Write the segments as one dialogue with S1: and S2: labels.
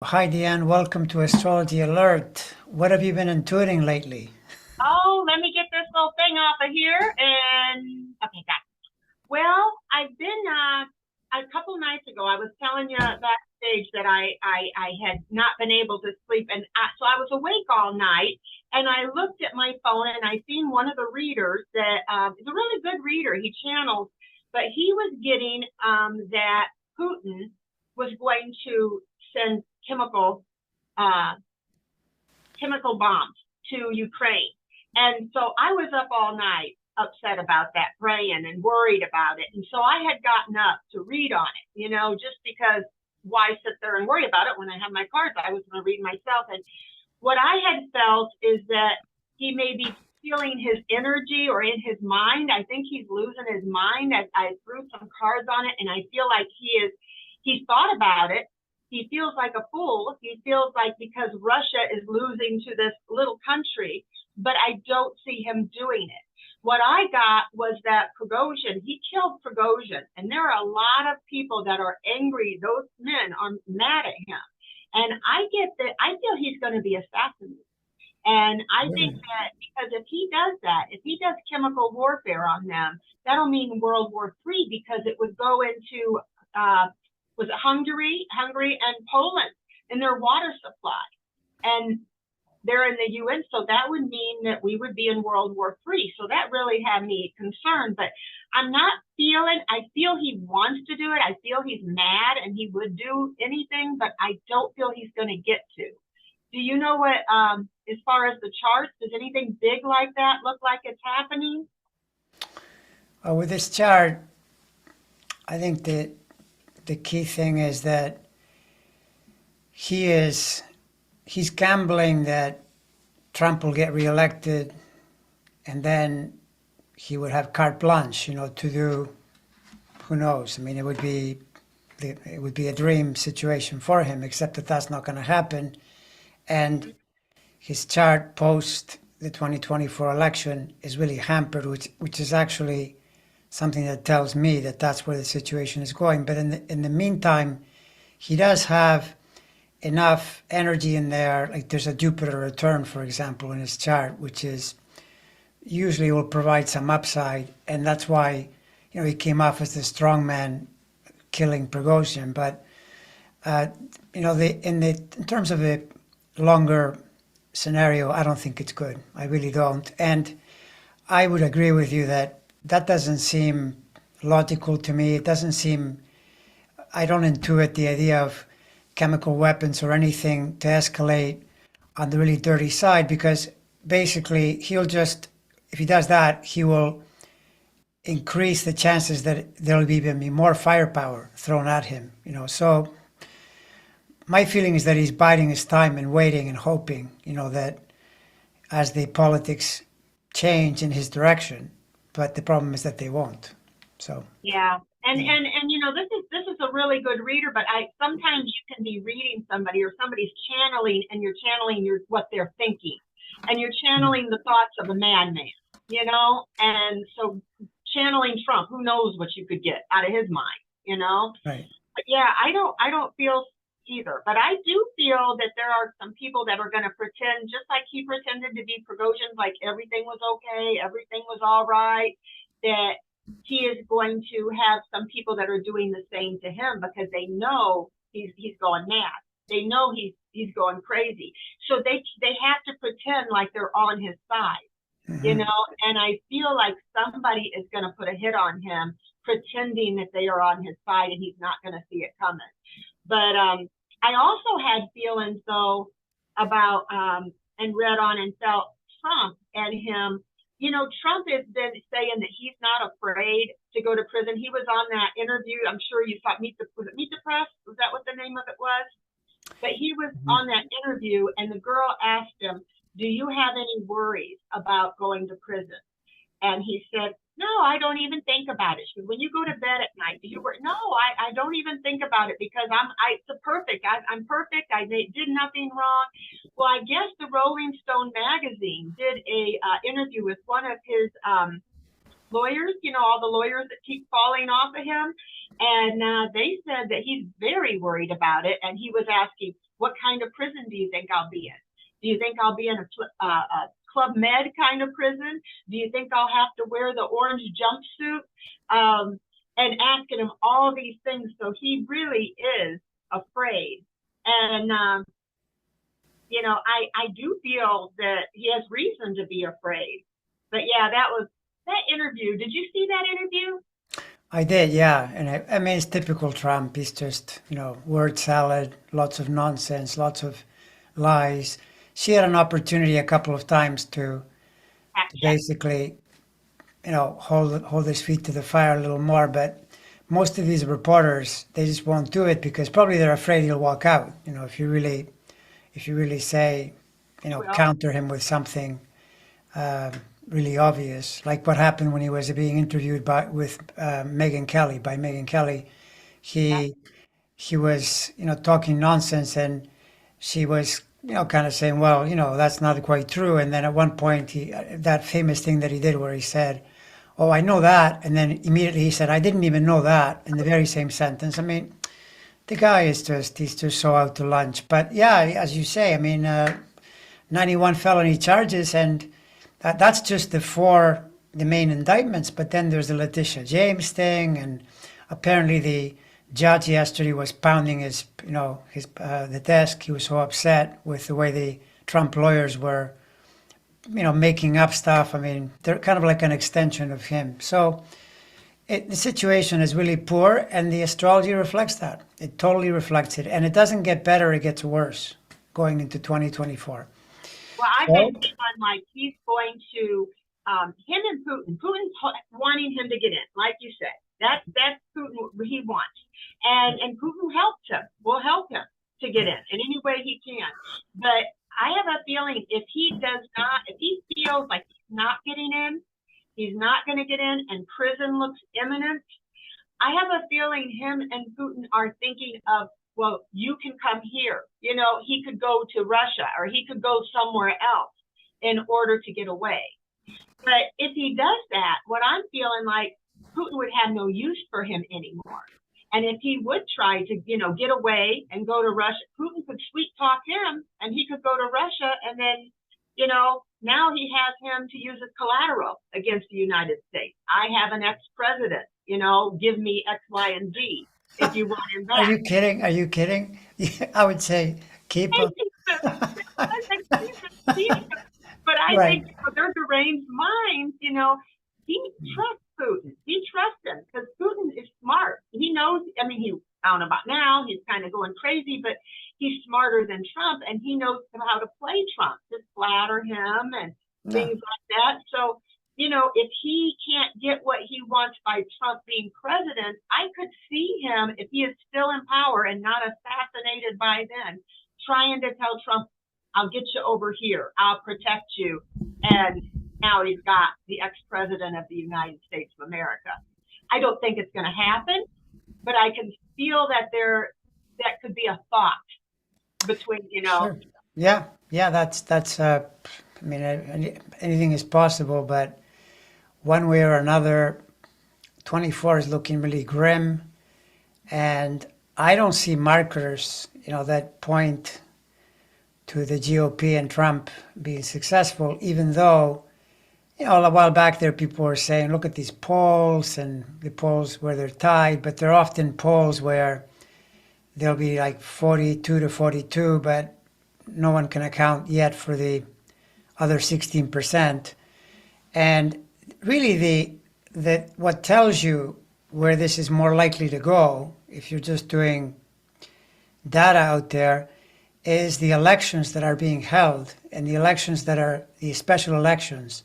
S1: Hi, Deann. Welcome to Astrology Alert. What have you been intuiting lately?
S2: Oh, let me get this little thing off of here. And okay, got it. Well, I've been a couple nights ago. I was telling you backstage that I had not been able to sleep, and so I was awake all night. And I looked at my phone, and I seen one of the readers that is a really good reader. He channels, but he was getting that Putin was going to send uh, chemical bombs to Ukraine. And so I was up all night upset about that, praying and worried about it. And so I had gotten up to read on it, just because why sit there and worry about it when I have my cards? I was going to read myself. And what I had felt is that he may be feeling his energy or in his mind. I think he's losing his mind. I threw some cards on it, and I feel like he's thought about it. He feels like a fool. He feels like because Russia is losing to this little country, but I don't see him doing it. What I got was that Prigozhin, he killed Prigozhin, and there are a lot of people that are angry. Those men are mad at him. And I get that, I feel he's going to be assassinated. And I think
S1: Really?
S2: that because if he does that, if he does chemical warfare on them, that'll mean World War III because it would go into was it Hungary and Poland in their water supply, and they're in the UN, so that would mean that we would be in World War III. So that really had me concerned. But I'm not feeling. I feel he wants to do it. I feel he's mad and he would do anything, but I don't feel he's going to get to. Do you know what, as far as the charts, does anything big like that look like it's happening?
S1: With this chart, I think that the key thing is that he is he's gambling that Trump will get reelected, and then he would have carte blanche, to do who knows. I mean, it would be a dream situation for him, except that that's not going to happen. And his chart post the 2024 election is really hampered, which is actually something that tells me that that's where the situation is going. But in the meantime, he does have enough energy in there. Like there's a Jupiter return, for example, in his chart, which is usually will provide some upside, and that's why he came off as the strong man killing Prigozhin. But uh, in terms of a longer scenario, I don't think it's good. I really don't. And I would agree with you that that doesn't seem logical to me. It doesn't seem, I don't intuit the idea of chemical weapons or anything to escalate on the really dirty side because basically if he does that, he will increase the chances that there'll even be more firepower thrown at him. So my feeling is that he's biding his time and waiting and hoping, that as the politics change in his direction, but the problem is that they won't. So,
S2: Yeah. And
S1: yeah.
S2: and and this is a really good reader, but I sometimes you can be reading somebody or somebody's channeling and you're channeling what they're thinking. And you're
S1: Mm.
S2: channeling the thoughts of a madman. And so channeling Trump, who knows what you could get out of his mind.
S1: Right.
S2: But yeah, I don't feel either. But I do feel that there are some people that are gonna pretend just like he pretended to be Prigozhin, like everything was okay, everything was all right, that he is going to have some people that are doing the same to him because they know he's going mad. They know he's going crazy. So they have to pretend like they're on his side, you
S1: Hmm.
S2: know, and I feel like somebody is going to put a hit on him pretending that they are on his side and he's not going to see it coming. But I also had feelings though about and read on and felt Trump and him. Trump has been saying that he's not afraid to go to prison. He was on that interview. I'm sure you saw Meet the Press? Was that what the name of it was? But he was on that interview, and the girl asked him, "Do you have any worries about going to prison?" And he said, "No, I don't even think about it." She said, "When you go to bed at night, do you worry?" "No, I don't even think about it because it's perfect. I'm perfect. Did nothing wrong." Well, I guess the Rolling Stone magazine did a interview with one of his lawyers, all the lawyers that keep falling off of him. And they said that he's very worried about it. And he was asking, what kind of prison do you think I'll be in? Do you think I'll be in a Club Med kind of prison? Do you think I'll have to wear the orange jumpsuit? And asking him all these things. So he really is afraid. And, I do feel that he has reason to be afraid. But yeah, that interview. Did you see that interview?
S1: I did, yeah. And I mean, it's typical Trump. He's just, word salad, lots of nonsense, lots of lies. She had an opportunity a couple of times to basically, hold his feet to the fire a little more. But most of these reporters, they just won't do it because probably they're afraid he'll walk out. If you really say,
S2: Well,
S1: counter him with something really obvious, like what happened when he was being interviewed by Megyn Kelly.
S2: yeah,
S1: He was, talking nonsense, and she was, kind of saying, well, that's not quite true. And then at one point, that famous thing that he did where he said, oh, I know that. And then immediately he said, I didn't even know that, in the very same sentence. I mean, the guy he's just so out to lunch. But yeah, as you say, I mean, 91 felony charges, and that's just the main indictments. But then there's the Letitia James thing, and apparently the judge yesterday was pounding the desk. He was so upset with the way the Trump lawyers were, making up stuff. I mean, they're kind of like an extension of him. So the situation is really poor, and the astrology reflects that. It totally reflects it, and it doesn't get better; it gets worse going into 2024.
S2: well, I've
S1: So,
S2: been feeling like he's going to, him and Putin's wanting him to get in, like you said. That's Putin, he wants. And Putin helps him, will help him to get in any way he can. But I have a feeling if he feels like he's not getting in, he's not going to get in, and prison looks imminent, I have a feeling him and Putin are thinking of, well, you can come here. He could go to Russia or he could go somewhere else in order to get away. But if he does that, what I'm feeling like Putin would have no use for him anymore. And if he would try to, get away and go to Russia, Putin could sweet talk him and he could go to Russia, and then, now he has him to use as collateral against the United States. I have an ex-president, give me X, Y, and Z if you want him
S1: are
S2: back.
S1: you kidding? Are you kidding? I would say keep
S2: I
S1: him.
S2: think I think but I
S1: Right.
S2: think they're deranged minds, he trusts Putin. He trusts him because Putin is smart. He knows, I don't know about now, he's kind of going crazy, but he's smarter than Trump, and he knows how to play Trump, just flatter him and
S1: No.
S2: things like that. So, if he can't get what he wants by Trump being president, I could see him, if he is still in power and not assassinated by then, trying to tell Trump, I'll get you over here, I'll protect you. And now he's got the ex-president of the United States of America. I don't think it's going to happen, but I can feel that that could be a thought between,
S1: Sure. Yeah. That's. I mean, anything is possible, but one way or another, 24 is looking really grim, and I don't see markers, that point to the GOP and Trump being successful, even though, a while back there people were saying, look at these polls, and the polls where they're tied, but they're often polls where they'll be like 42 to 42, but no one can account yet for the other 16%. And really what tells you where this is more likely to go, if you're just doing data out there, is the elections that are being held, and the elections that are the special elections.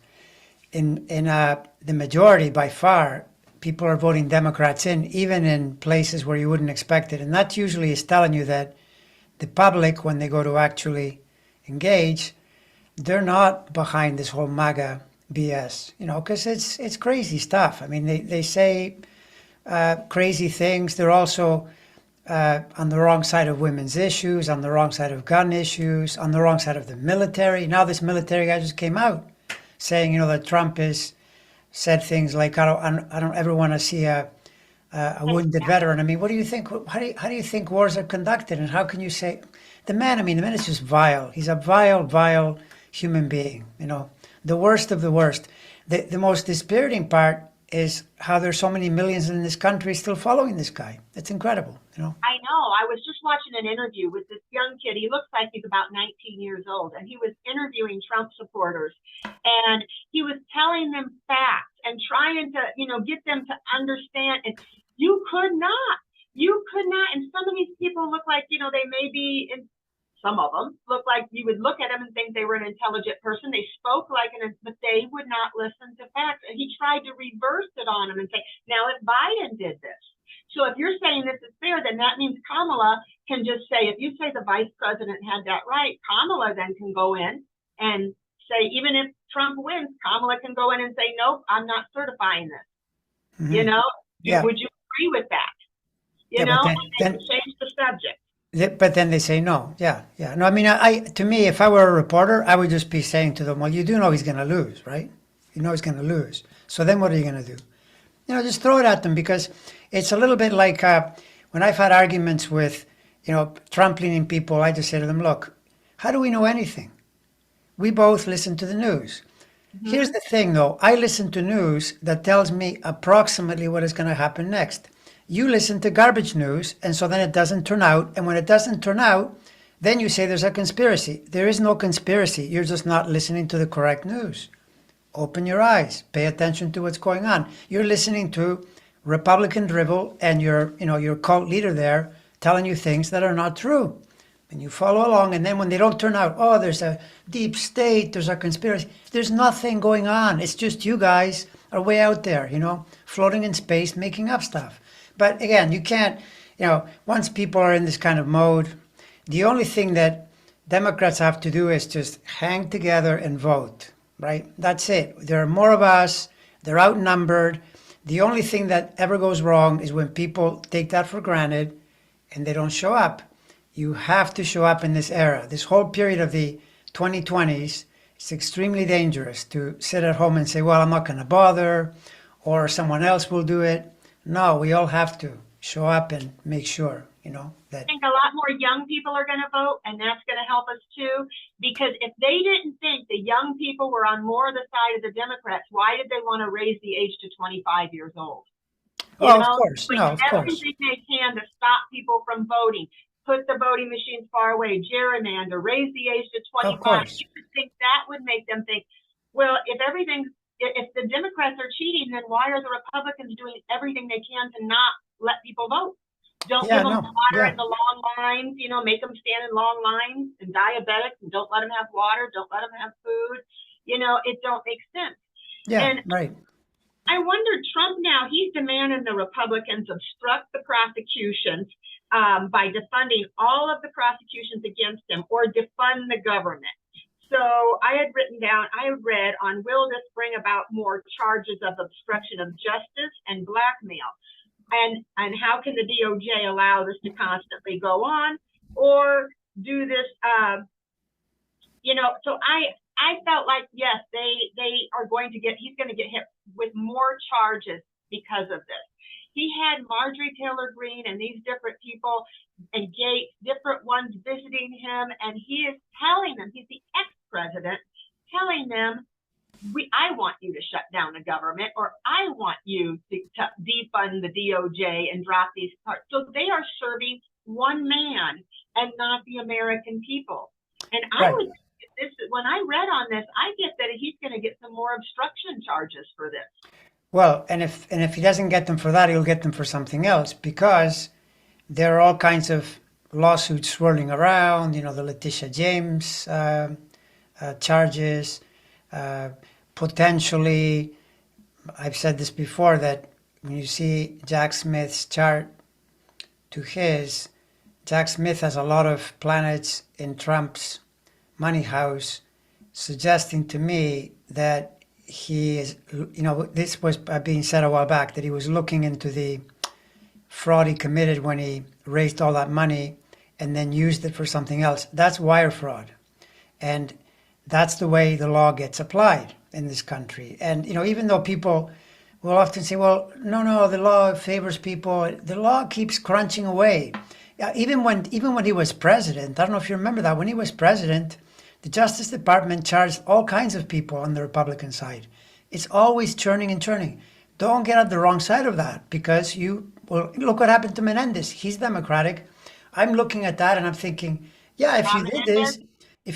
S1: In the majority, by far, people are voting Democrats in, even in places where you wouldn't expect it. And that usually is telling you that the public, when they go to actually engage, they're not behind this whole MAGA BS, because it's crazy stuff. I mean, they say crazy things. They're also on the wrong side of women's issues, on the wrong side of gun issues, on the wrong side of the military. Now this military guy just came out saying, that Trump is said things like, I don't ever want to see a wounded veteran. I mean, what do you think? How do you think wars are conducted? And how can you say the man? I mean, the man is just vile. He's a vile, vile human being. You know, the worst of the worst. The most dispiriting part is how there's so many millions in this country still following this guy. It's incredible. You know.
S2: I know. I was just watching an interview with this young kid. He looks like he's about 19 years old, and he was interviewing Trump supporters, and he was telling them facts and trying to, get them to understand. And you could not. You could not. And some of these people look like, they may be in. Some of them look like you would look at them and think they were an intelligent person. They spoke but they would not listen to facts. And he tried to reverse it on them and say, now if Biden did this, so if you're saying this is fair, then that means Kamala can just say, if you say the vice president had that right, Kamala then can go in and say, even if Trump wins, Kamala can go in and say, nope, I'm not certifying this.
S1: Mm-hmm.
S2: Would you agree with that?
S1: Then
S2: and change the subject.
S1: But then they say no. Yeah. No, I mean, to me, if I were a reporter, I would just be saying to them, well, you do know he's going to lose, right? You know he's going to lose. So then what are you going to do? Just throw it at them, because it's a little bit like when I've had arguments with, Trump-leaning people, I just say to them, look, how do we know anything? We both listen to the news. Mm-hmm. Here's the thing, though. I listen to news that tells me approximately what is going to happen next. You listen to garbage news, and so then it doesn't turn out. And when it doesn't turn out, then you say there's a conspiracy. There is no conspiracy. You're just not listening to the correct news. Open your eyes. Pay attention to what's going on. You're listening to Republican drivel and your cult leader there telling you things that are not true. And you follow along, and then when they don't turn out, oh, there's a deep state, there's a conspiracy. There's nothing going on. It's just you guys are way out there, floating in space, making up stuff. But again, you can't, once people are in this kind of mode, the only thing that Democrats have to do is just hang together and vote, right? That's it. There are more of us. They're outnumbered. The only thing that ever goes wrong is when people take that for granted and they don't show up. You have to show up in this era. This whole period of the 2020s, it's extremely dangerous to sit at home and say, well, I'm not going to bother, or someone else will do it. No, we all have to show up and make sure, that.
S2: I think a lot more young people are going to vote, and that's going to help us too. Because if they didn't think the young people were on more of the side of the Democrats, why did they want to raise the age to 25 years old?
S1: Of course. No, of course.
S2: Everything they can to stop people from voting. Put the voting machines far away, gerrymander, raise the age to 25. You would think that would make them think, well, if the Democrats are cheating, then why are the Republicans doing everything they can to not let people vote? Don't give them water in the long lines, make them stand in long lines, and diabetics, and don't let them have water, don't let them have food. It don't make sense.
S1: Yeah, right.
S2: I wonder, Trump now, he's demanding the Republicans obstruct the prosecutions by defunding all of the prosecutions against him, or defund the government. So I had read on, will this bring about more charges of obstruction of justice and blackmail? And how can the DOJ allow this to constantly go on, or do this, so I felt like, yes, they are he's going to get hit with more charges because of this. He had Marjorie Taylor Greene and these different people and Gates, different ones visiting him, and he is telling them, he's the ex-president, telling them, I want you to shut down the government, or I want you to defund the DOJ and drop these parts. So they are serving one man and not the American people. And I was when I read on this, I get that he's going to get some more obstruction charges for this.
S1: Well, and if he doesn't get them for that, he'll get them for something else, because there are all kinds of lawsuits swirling around. The Letitia James charges. Potentially, I've said this before, that when you see Jack Smith's chart to his, Jack Smith has a lot of planets in Trump's money house, suggesting to me that he is, this was being said a while back, that he was looking into the fraud he committed when he raised all that money and then used it for something else. That's wire fraud. And that's the way the law gets applied in this country. And, even though people will often say, well, no, the law favors people, the law keeps crunching away. Yeah, even when he was president, I don't know if you remember that, when he was president, the Justice Department charged all kinds of people on the Republican side. It's always churning and churning. Don't get on the wrong side of that, because look what happened to Menendez. He's Democratic. I'm looking at that and I'm thinking, yeah, if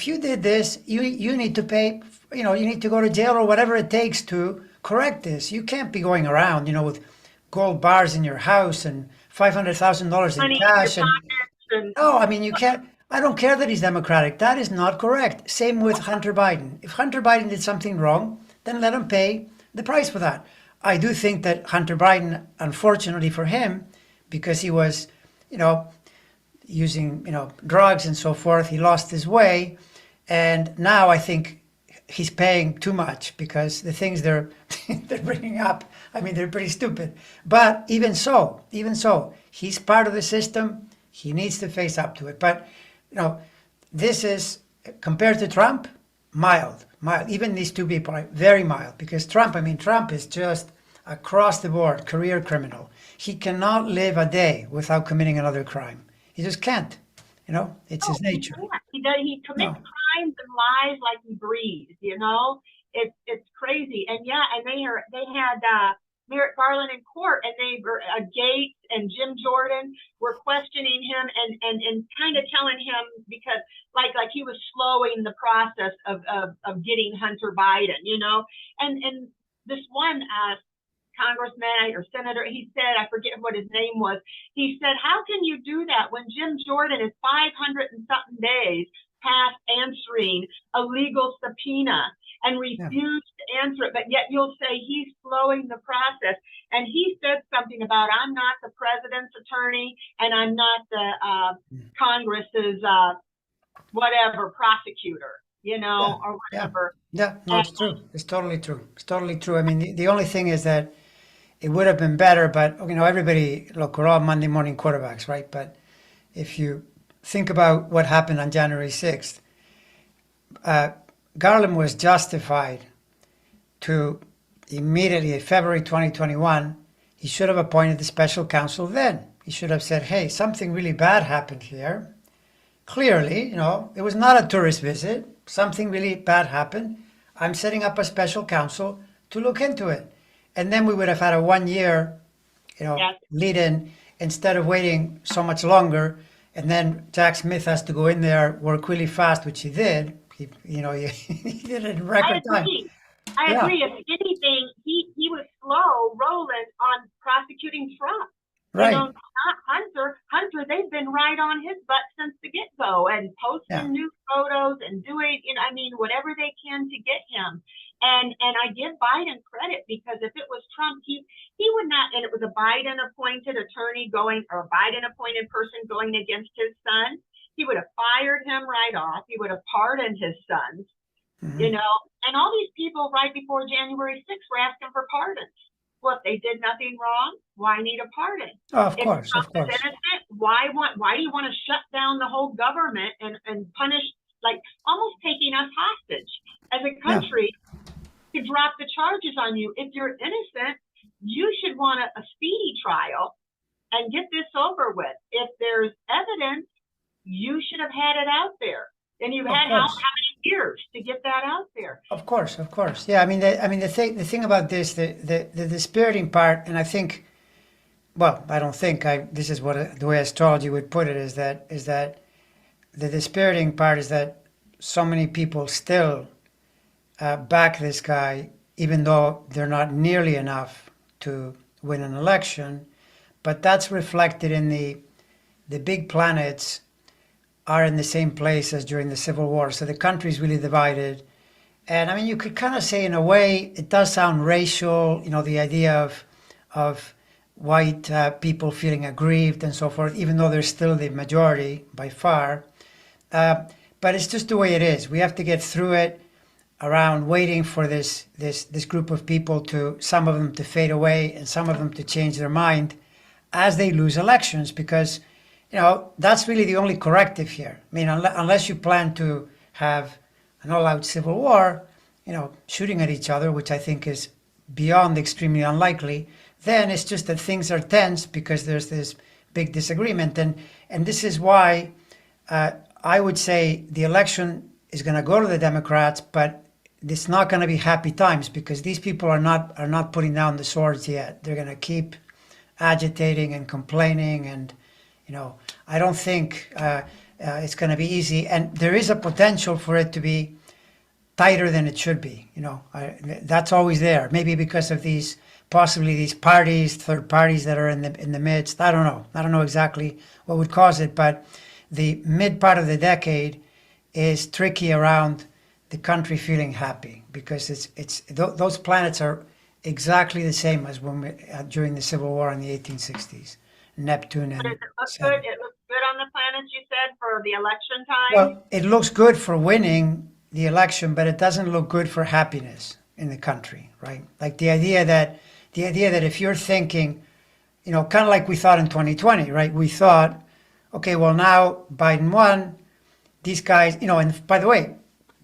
S1: you did this, you need to pay, you need to go to jail or whatever it takes to correct this. You can't be going around, with gold bars in your house and $500,000 in
S2: Money in
S1: cash.
S2: your
S1: And
S2: pockets and
S1: no, I mean, you can't. I don't care that he's Democratic. That is not correct. Same with Hunter Biden. If Hunter Biden did something wrong, then let him pay the price for that. I do think that Hunter Biden, unfortunately for him, because he was, using, drugs and so forth, he lost his way. And now I think he's paying too much, because the things they're they're bringing up, I mean, they're pretty stupid. But even so, he's part of the system. He needs to face up to it. But this is, compared to Trump, mild. Even these two people are very mild, because Trump is just across the board career criminal. He cannot live a day without committing another crime. He just can't. It's his nature.
S2: He commits crimes and lies like he breathes. It's crazy. And they had Merrick Garland in court, and they were Gates and Jim Jordan were questioning him and kind of telling him, because like he was slowing the process of getting Hunter Biden, and this one congressman or senator, he said, I forget what his name was, he said, how can you do that when Jim Jordan is 500 and something days past answering a legal subpoena and refused to answer it, but yet you'll say he's slowing the process. And he said something about, I'm not the president's attorney and I'm not the Congress's whatever prosecutor, or whatever.
S1: Yeah, no, it's true. It's totally true. It's totally true. I mean, the only thing is that it would have been better, but everybody, look, we're all Monday morning quarterbacks, right? But if you think about what happened on January 6th, Garland was justified to immediately, February 2021, he should have appointed the special counsel then. He should have said, hey, something really bad happened here. Clearly, it was not a tourist visit. Something really bad happened. I'm setting up a special counsel to look into it. And then we would have had a 1 year, lead in, instead of waiting so much longer. And then Jack Smith has to go in there, work really fast, which he did. He did it in record time.
S2: I agree. If anything, he was slow rolling on prosecuting Trump.
S1: Right.
S2: Not Hunter. Hunter, they've been right on his butt since the get-go and posting new photos and doing, whatever they can to get him. And I give Biden credit, because if it was Trump, he would not, and it was a Biden appointed attorney or a Biden appointed person going against his son, he would have fired him right off. He would have pardoned his sons, and all these people right before January 6th were asking for pardons. Well, if they did nothing wrong, why need a pardon?
S1: Oh, of course.
S2: Innocent, why do you want to shut down the whole government and punish, like almost taking us hostage as a country to drop the charges on you? If you're innocent, you should want a speedy trial and get this over with. If there's evidence, you should have had it out there. And you've had how many years to get that out there?
S1: Of course. Yeah, the thing about this, the dispiriting part, and I think, this is what the way astrology would put it, is that the dispiriting part is that so many people still back this guy, even though they're not nearly enough to win an election. But that's reflected in the big planets are in the same place as during the Civil War. So the country's really divided. And you could kind of say, in a way, it does sound racial, the idea of white people feeling aggrieved and so forth, even though they're still the majority by far. But it's just the way it is. We have to get through it around waiting for this group of people some of them to fade away and some of them to change their mind as they lose elections, because that's really the only corrective here. Unless you plan to have an all-out civil war, shooting at each other, which I think is beyond extremely unlikely, then it's just that things are tense because there's this big disagreement. And this is why I would say the election is going to go to the Democrats, but it's not going to be happy times because these people are not putting down the swords yet. They're going to keep agitating and complaining, and I don't think it's going to be easy. And there is a potential for it to be tighter than it should be. That's always there. Maybe because of possibly these parties, third parties that are in the midst. I don't know. I don't know exactly what would cause it, but the mid part of the decade is tricky around the country feeling happy because those planets are exactly the same as when during the Civil War in the 1860s. Neptune and
S2: Does it look good? It looks good on the planets, you said, for the election time?
S1: Well, it looks good for winning the election, but it doesn't look good for happiness in the country, right? Like the idea that if you're thinking, kind of like we thought in 2020, right? We thought, okay, well now Biden won, these guys, and by the way,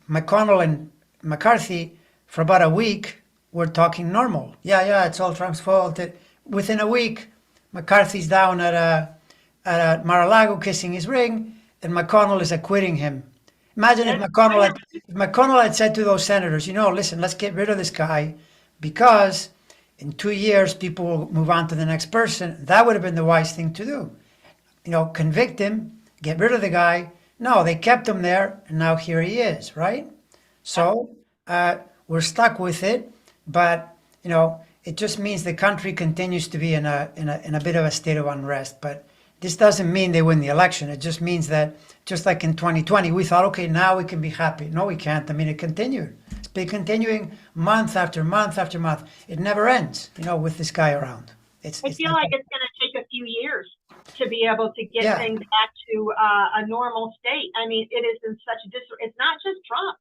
S1: McConnell and McCarthy for about a week were talking normal. Yeah, it's all Trump's fault. Within a week, McCarthy's down at Mar-a-Lago kissing his ring, and McConnell is acquitting him. Imagine if McConnell had said to those senators, listen, let's get rid of this guy because in 2 years people will move on to the next person. That would have been the wise thing to do. Convict him, get rid of the guy. No, they kept him there, and now here he is, right? So we're stuck with it, but it just means the country continues to be in a bit of a state of unrest. But this doesn't mean they win the election. It just means that, just like in 2020, we thought, okay, now we can be happy. No, we can't. I mean, it continued. It's been continuing month after month after month. It never ends, with this guy around.
S2: I feel like it's going to take a few years to be able to get things back to a normal state. I mean, it is in such a it's not just Trump.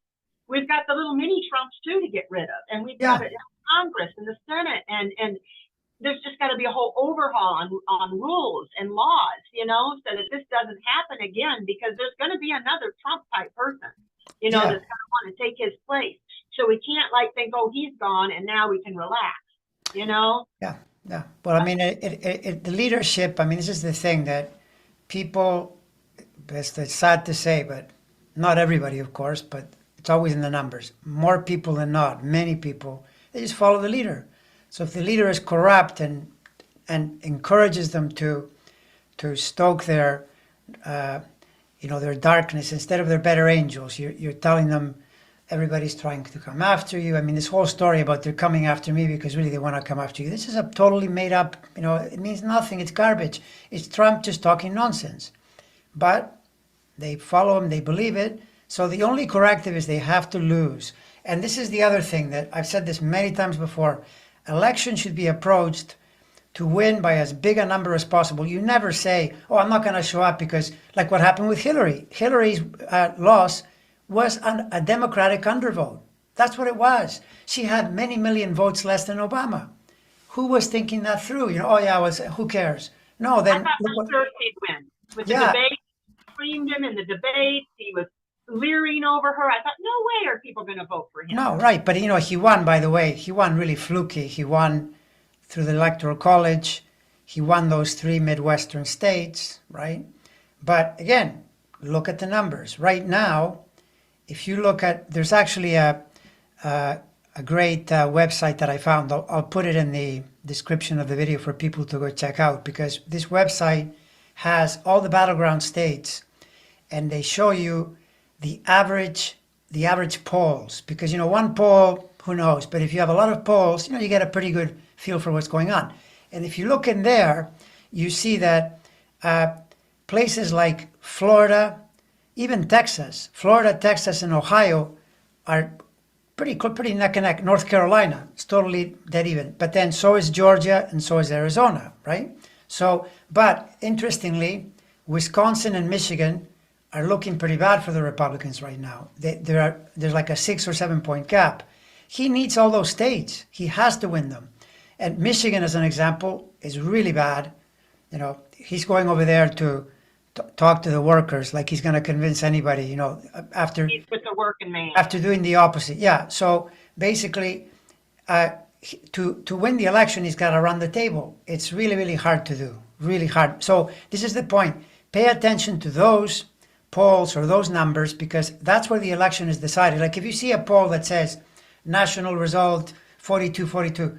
S2: We've got the little mini Trumps too to get rid of, and we've got it in Congress and the Senate, and there's just got to be a whole overhaul on rules and laws, so that this doesn't happen again, because there's going to be another Trump type person, that's going to want to take his place. So we can't think, oh, he's gone and now we can relax,
S1: Yeah. Well, I mean, the leadership, I mean, this is the thing that people, it's sad to say, but not everybody, of course, but it's always in the numbers. More people than not, many people, they just follow the leader. So if the leader is corrupt and encourages them to stoke their, their darkness instead of their better angels, you're telling them everybody's trying to come after you. I mean, this whole story about they're coming after me because really they want to come after you. This is a totally made up, it means nothing. It's garbage. It's Trump just talking nonsense. But they follow him. They believe it. So the only corrective is they have to lose. And this is the other thing that I've said this many times before. Election should be approached to win by as big a number as possible. You never say, oh, I'm not going to show up because, like what happened with Hillary. Hillary's loss was a Democratic undervote. That's what it was. She had many million votes less than Obama. Who was thinking that through? Who cares? No, then...
S2: I thought for sure he'd win. With the debate, he screamed him in the debate. He was leering over her. I thought, no way are people going to vote for him.
S1: No, right. But, he won, by the way. He won really fluky. He won through the Electoral College. He won those 3 Midwestern states, right? But, again, look at the numbers. Right now, if you look at, there's actually a great website that I found. I'll put it in the description of the video for people to go check out, because this website has all the battleground states, and they show you the average polls. Because one poll, who knows? But if you have a lot of polls, you get a pretty good feel for what's going on. And if you look in there, you see that places like Florida, even Texas, Florida, Texas, and Ohio are pretty neck and neck. North Carolina, it's totally dead even. But then so is Georgia and so is Arizona, right? So, but interestingly, Wisconsin and Michigan are looking pretty bad for the Republicans right now. There's like a 6 or 7 point gap. He needs all those states. He has to win them. And Michigan, as an example, is really bad. He's going over there to talk to the workers like he's going to convince anybody, after...
S2: He's with the working man.
S1: After doing the opposite. Yeah. So basically, to win the election, he's got to run the table. It's really, really hard to do. Really hard. So this is the point. Pay attention to those polls or those numbers, because that's where the election is decided. Like if you see a poll that says national result 42-42,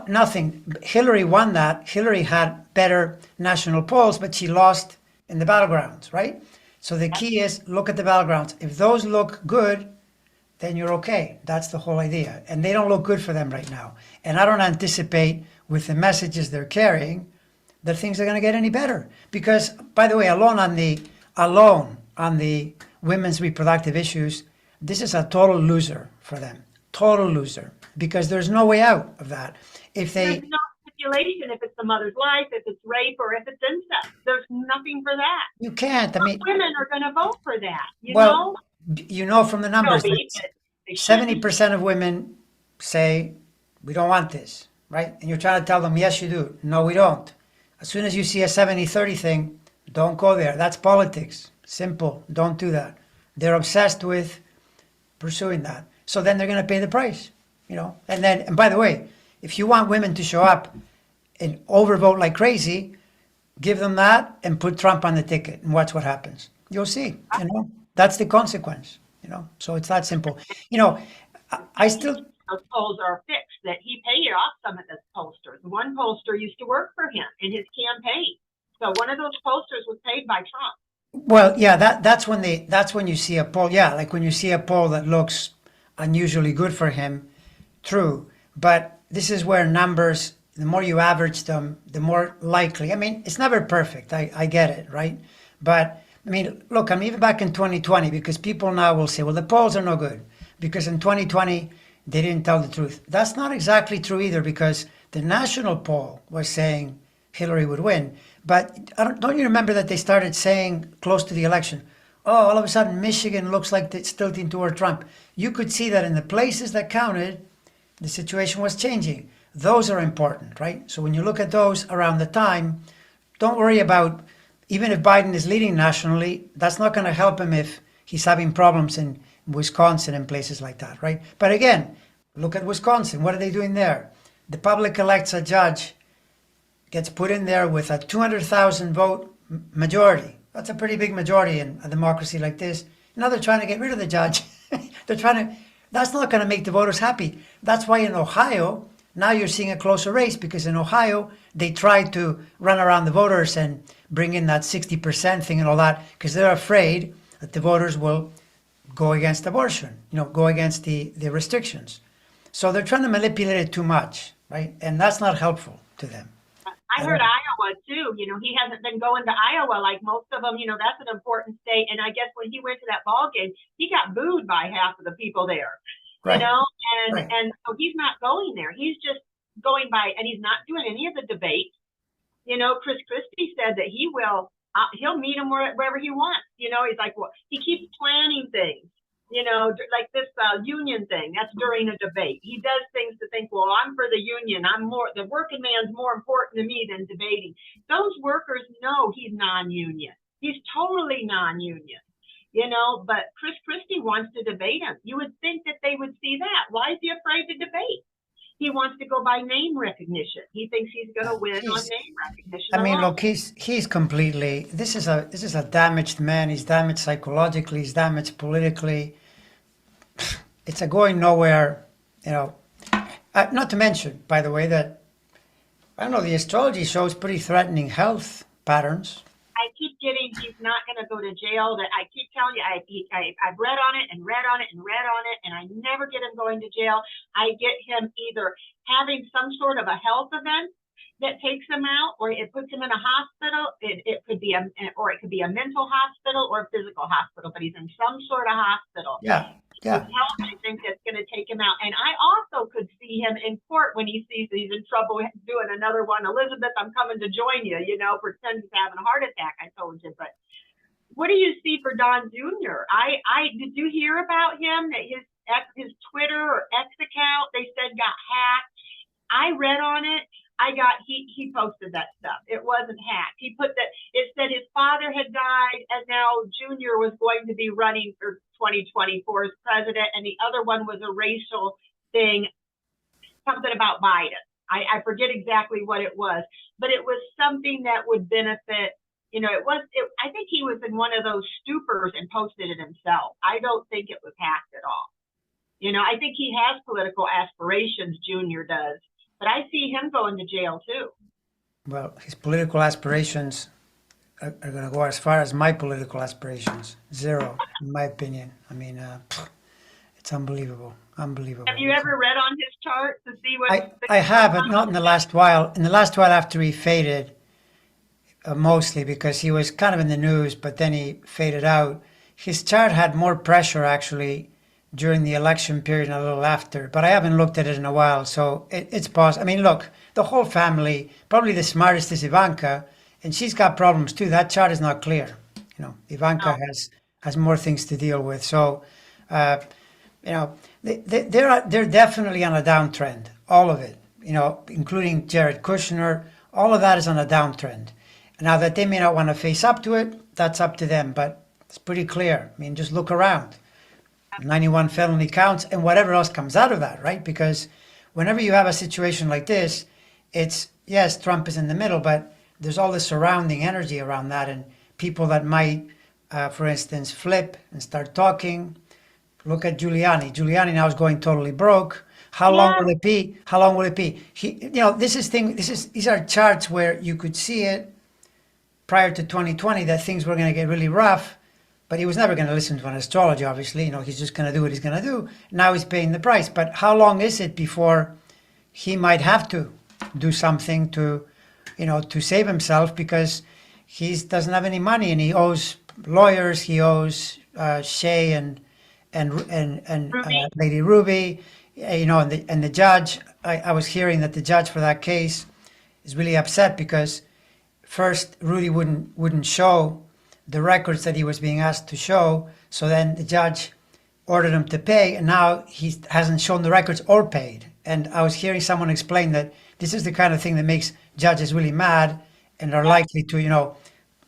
S1: nothing. Hillary won that. Hillary had better national polls, but she lost in the battlegrounds, right? So the key is look at the battlegrounds. If those look good, then you're okay. That's the whole idea. And they don't look good for them right now. And I don't anticipate with the messages they're carrying that things are going to get any better. Because, by the way, alone on the women's reproductive issues, this is a total loser for them. Total loser. Because there's no way out of that. If they...
S2: There's no stipulation if it's the mother's life, if it's rape, or if it's incest. There's nothing for that.
S1: You can't. I mean...
S2: Women are going to vote for that, you know?
S1: You know from the numbers, 70% of women say, we don't want this, right? And you're trying to tell them, yes, you do. No, we don't. As soon as you see a 70-30 thing, don't go there. That's politics. Simple. Don't do that. They're obsessed with pursuing that. So then they're going to pay the price, you know? And by the way, if you want women to show up and overvote like crazy, give them that and put Trump on the ticket and watch what happens. You'll see, you know? That's the consequence, you know? So it's that simple. You know, I still...
S2: Those polls are fixed, that he paid off some of those pollsters. One pollster used to work for him in his campaign. So one of those pollsters was paid by Trump.
S1: Well, yeah, that's when you see a poll. Yeah, like when you see a poll that looks unusually good for him, true. But this is where numbers, the more you average them, the more likely. I mean, it's never perfect. I get it, right? But I mean, look, I'm even back in 2020, because people now will say, well, the polls are no good because in 2020 they didn't tell the truth. That's not exactly true either, because the national poll was saying Hillary would win. But don't you remember that they started saying close to the election, oh, all of a sudden Michigan looks like it's tilting toward Trump. You could see that in the places that counted, the situation was changing. Those are important, right? So when you look at those around the time, don't worry about, even if Biden is leading nationally, that's not going to help him if he's having problems in Wisconsin and places like that, right? But again, look at Wisconsin. What are they doing there? The public elects a judge, gets put in there with a 200,000 vote majority. That's a pretty big majority in a democracy like this. Now they're trying to get rid of the judge. That's not going to make the voters happy. That's why in Ohio, now you're seeing a closer race, because in Ohio, they tried to run around the voters and bring in that 60% thing and all that, because they're afraid that the voters will go against abortion, you know, go against the restrictions. So they're trying to manipulate it too much, right? And that's not helpful to them.
S2: I heard Iowa too. You know, he hasn't been going to Iowa like most of them. You know, that's an important state. And I guess when he went to that ball game, he got booed by half of the people there.
S1: Right.
S2: You know, and so he's not going there. He's just going by, and he's not doing any of the debates. You know, Chris Christie said that he will. He'll meet him wherever he wants. You know, he's like, well, he keeps planning things. You know, like this union thing, that's during a debate. He does things to think, well, I'm for the union. The working man's more important to me than debating. Those workers know he's non-union. He's totally non-union, you know, but Chris Christie wants to debate him. You would think that they would see that. Why is he afraid to debate? He wants to go by name recognition. He thinks he's going to win on name recognition.
S1: I mean, look, he's completely. This is a damaged man. He's damaged psychologically. He's damaged politically. It's a going nowhere, you know. Not to mention, by the way, that I don't know. The astrology shows pretty threatening health patterns.
S2: I keep getting he's not going to go to jail. That I keep telling you, I've read on it and read on it and read on it, and I never get him going to jail. I get him either having some sort of a health event that takes him out, or it puts him in a hospital. It could be a mental hospital or a physical hospital, but he's in some sort of hospital.
S1: Yeah.
S2: I think that's going to take him out. And I also could see him in court when he sees he's in trouble doing another one. Elizabeth, I'm coming to join you, you know, pretend he's having a heart attack, I told you. But what do you see for Don Jr.? Did you hear about him, that his Twitter or X account, they said got hacked? I read on it. He posted that stuff. It wasn't hacked. He put that, it said his father had died and now Junior was going to be running 2024's president, and the other one was a racial thing, something about Biden. I forget exactly what it was, but it was something that would benefit. I think he was in one of those stupors and posted it himself. I don't think it was hacked at all. I think he has political aspirations, Junior does, but I see him going to jail too.
S1: Well, his political aspirations are going to go as far as my political aspirations. Zero, in my opinion. I mean, it's unbelievable. Unbelievable.
S2: Have you ever read on his chart to see what?
S1: I have, but not in the last while. In the last while after he faded, mostly because he was kind of in the news, but then he faded out. His chart had more pressure actually during the election period and a little after, but I haven't looked at it in a while, so it's possible. I mean, look, the whole family, probably the smartest is Ivanka, and she's got problems too. That chart is not clear. Ivanka has more things to deal with. So, they're definitely on a downtrend. All of it, including Jared Kushner. All of that is on a downtrend. Now that they may not want to face up to it, that's up to them. But it's pretty clear. I mean, just look around. 91 felony counts and whatever else comes out of that, right? Because whenever you have a situation like this, it's, yes, Trump is in the middle, but there's all the surrounding energy around that, and people that might, for instance, flip and start talking. Look at Giuliani. Giuliani now is going totally broke. How long will it be? How long will it be? These are charts where you could see it prior to 2020 that things were going to get really rough. But he was never going to listen to an astrology, obviously. He's just going to do what he's going to do. Now he's paying the price. But how long is it before he might have to do something to save himself, because he doesn't have any money and he owes lawyers, he owes Shay and Lady Ruby, and the judge. I was hearing that the judge for that case is really upset because first Rudy wouldn't show the records that he was being asked to show. So then the judge ordered him to pay, and now he hasn't shown the records or paid. And I was hearing someone explain that this is the kind of thing that makes judges really mad and are likely to,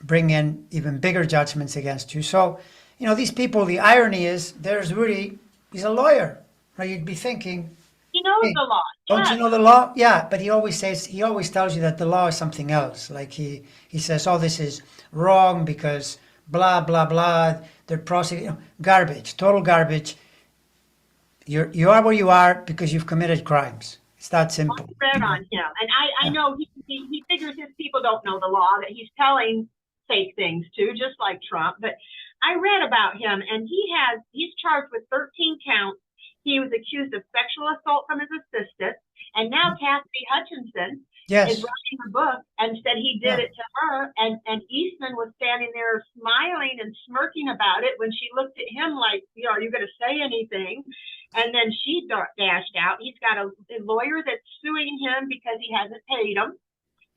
S1: bring in even bigger judgments against you. So, these people, the irony is there's Rudy, he's a lawyer, right? You'd be thinking,
S2: he knows the law.
S1: Don't you know the law? Yeah, but he always tells you that the law is something else. Like he says, oh, this is wrong because blah, blah, blah. They're prosecuting, garbage, total garbage. You are where you are because you've committed crimes. It's that simple.
S2: I read on him, and I know he figures his people don't know the law, that he's telling fake things too, just like Trump. But I read about him, and he's charged with 13 counts. He was accused of sexual assault from his assistant, and now Cassidy Hutchinson is writing a book and said he did it to her, and Eastman was standing there smiling and smirking about it when she looked at him like, are you going to say anything? And then she dashed out. He's got a lawyer that's suing him because he hasn't paid him,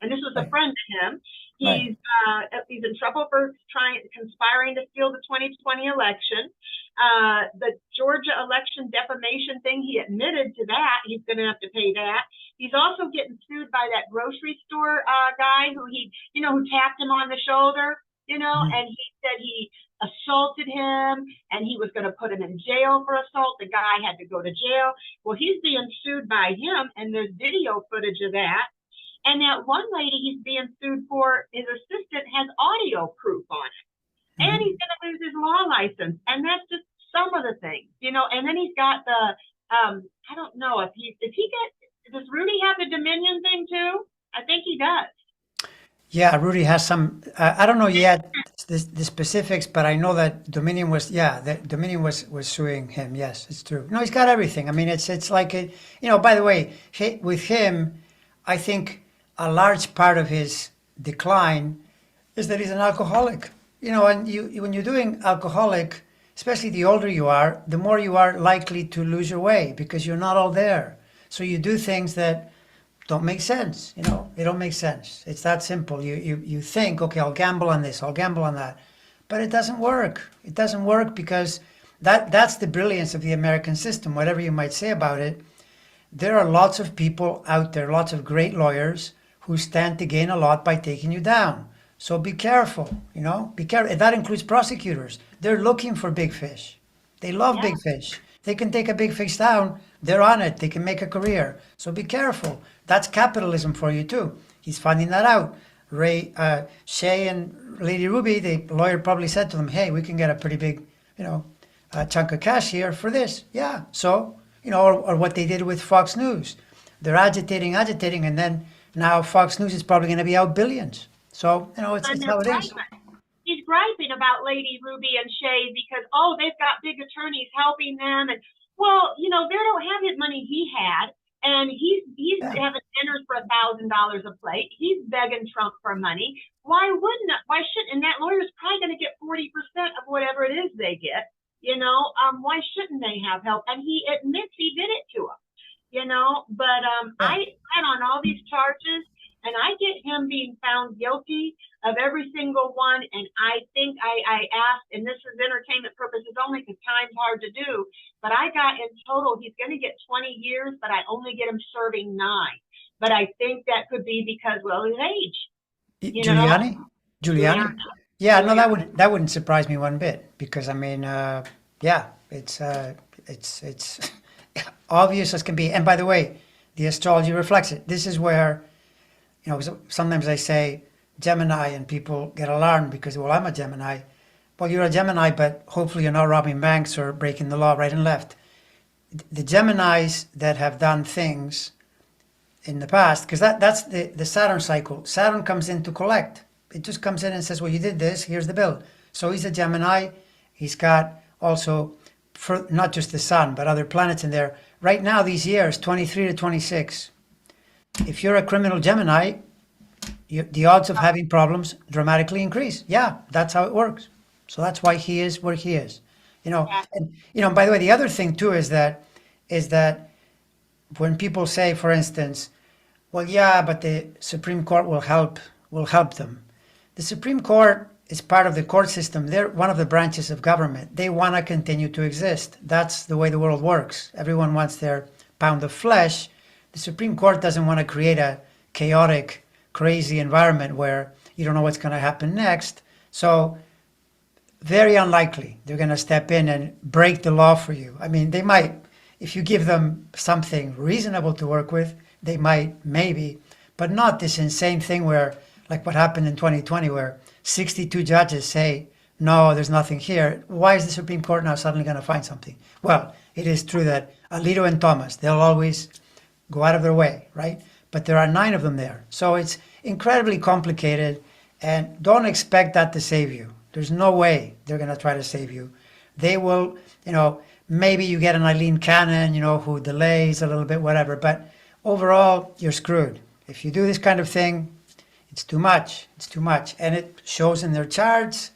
S2: and this was a friend of him. He's in trouble for conspiring to steal the 2020 election. The Georgia election defamation thing, he admitted to that. He's going to have to pay that. He's also getting sued by that grocery store guy who who tapped him on the shoulder, and he said he assaulted him and he was going to put him in jail for assault. The guy had to go to jail. Well, he's being sued by him, and there's video footage of that. And that one lady he's being sued for, his assistant, has audio proof on it. And he's going to lose his law license. And that's just some of the things, And then he's got the, I don't know does Rudy have the Dominion thing too? I think he does.
S1: Yeah, Rudy has some, I don't know yet the specifics, but I know that Dominion was suing him. Yes, it's true. No, he's got everything. I mean, it's like, by the way, with him, I think a large part of his decline is that he's an alcoholic. And when you're doing alcoholic, especially the older you are, the more you are likely to lose your way because you're not all there. So you do things that don't make sense. They don't make sense. It's that simple. You think, okay, I'll gamble on this, I'll gamble on that, but it doesn't work. It doesn't work because that's the brilliance of the American system. Whatever you might say about it, there are lots of people out there, lots of great lawyers who stand to gain a lot by taking you down. So be careful, be careful. That includes prosecutors. They're looking for big fish. They love
S2: Yeah.
S1: big fish. They can take a big fish down. They're on it. They can make a career. So be careful. That's capitalism for you too. He's finding that out. Shay and Lady Ruby, the lawyer probably said to them, "Hey, we can get a pretty big, chunk of cash here for this." Yeah. So, or what they did with Fox News. They're agitating, and then now Fox News is probably going to be out billions. So,
S2: And
S1: it's
S2: they're
S1: how it is.
S2: griping. He's griping about Lady Ruby and Shay because, oh, they've got big attorneys helping them. And, well, they don't have his money he had. And he's
S1: Yeah.
S2: having dinners for $1,000 a plate. He's begging Trump for money. Why shouldn't, and that lawyer's probably going to get 40% of whatever it is they get. Why shouldn't they have help? And he admits he did it to him. But
S1: Yeah.
S2: I read on all these charges, and I get him being found guilty of every single one. And I think I asked, and this is entertainment purposes only because time's hard to do, but I got in total, he's going to get 20 years, but I only get him serving 9. But I think that could be because, well, his age,
S1: Giuliani? Giuliani?
S2: Juliana.
S1: Yeah, no,
S2: Juliana.
S1: that wouldn't surprise me one bit because I mean, yeah, it's obvious as can be. And by the way, the astrology reflects it. This is where sometimes I say Gemini and people get alarmed because, well, I'm a Gemini. Well, you're a Gemini, but hopefully you're not robbing banks or breaking the law right and left. The Geminis that have done things in the past, because that's the Saturn cycle. Saturn comes in to collect. It just comes in and says, well, you did this, here's the bill. So he's a Gemini. He's got also, for not just the sun, but other planets in there. Right now, these years, 23 to 26, if you're a criminal Gemini, the odds of having problems dramatically increase. Yeah, that's how it works. So that's why he is where he is.
S2: Yeah.
S1: And by the way, the other thing too is that when people say, for instance, well, yeah, but the Supreme Court will help them. The Supreme Court is part of the court system. They're one of the branches of government. They want to continue to exist. That's the way the world works. Everyone wants their pound of flesh. The Supreme Court doesn't want to create a chaotic, crazy environment where you don't know what's going to happen next. So very unlikely they're going to step in and break the law for you. I mean, they might, if you give them something reasonable to work with, they might, maybe, but not this insane thing where, like what happened in 2020, where 62 judges say, no, there's nothing here. Why is the Supreme Court now suddenly going to find something? Well, it is true that Alito and Thomas, they'll always go out of their way, right? But there are 9 of them there. So it's incredibly complicated, and don't expect that to save you. There's no way they're going to try to save you. They will, maybe you get an Eileen Cannon, who delays a little bit, whatever. But overall, you're screwed. If you do this kind of thing, it's too much. It's too much. And it shows in their charts,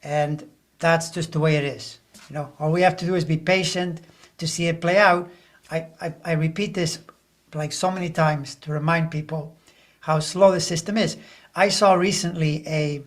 S1: and that's just the way it is. All we have to do is be patient to see it play out. I repeat this like so many times to remind people how slow the system is. I saw recently